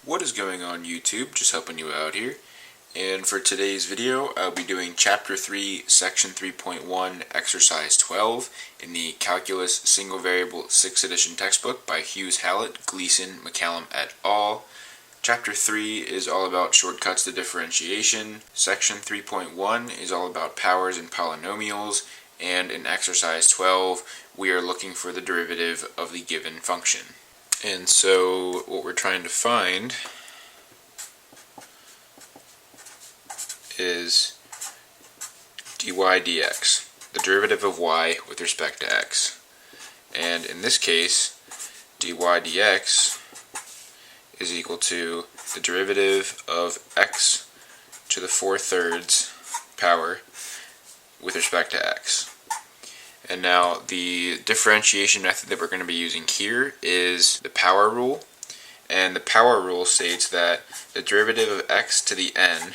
What is going on YouTube? Just helping you out here. And for today's video, I'll be doing Chapter 3, Section 3.1, Exercise 12 in the Calculus Single Variable 6th edition textbook by Hughes-Hallett, Gleason, McCallum et al. Chapter 3 is all about shortcuts to differentiation. Section 3.1 is all about powers and polynomials. And in Exercise 12, we are looking for the derivative of the given function. And so what we're trying to find is dy dx, the derivative of y with respect to x. And in this case, dy dx is equal to the derivative of x to the 4/3 power with respect to x. And now the differentiation method that we're going to be using here is the power rule. And the power rule states that the derivative of x to the n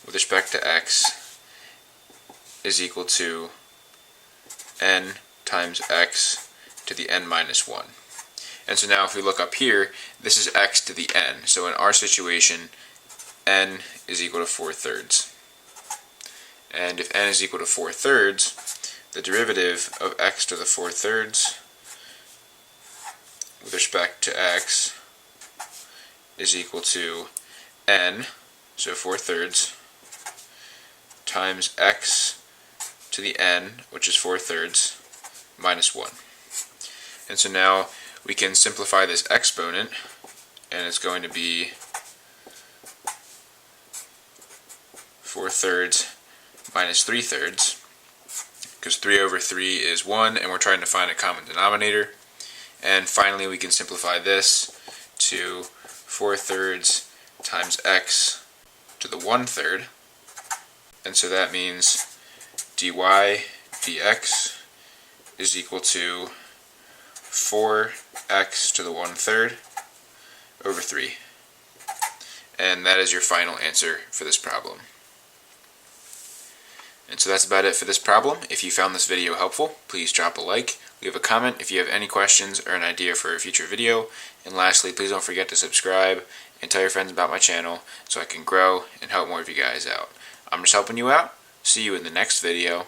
with respect to x is equal to n times x to the n minus 1. And so now if we look up here, this is x to the n. So in our situation, n is equal to 4/3. And if n is equal to 4/3, the derivative of x to the 4/3 with respect to x is equal to n, so 4/3, times x to the n, which is 4/3, minus 1. And so now we can simplify this exponent, and it's going to be 4/3 minus 3/3, because 3/3 is 1, and we're trying to find a common denominator. And finally, we can simplify this to 4/3 times x to the 1/3. And so that means dy dx is equal to 4x to the 1/3 over 3. And that is your final answer for this problem. And so that's about it for this problem. If you found this video helpful, please drop a like, leave a comment if you have any questions or an idea for a future video, and lastly, please don't forget to subscribe and tell your friends about my channel so I can grow and help more of you guys out. I'm just helping you out. See you in the next video.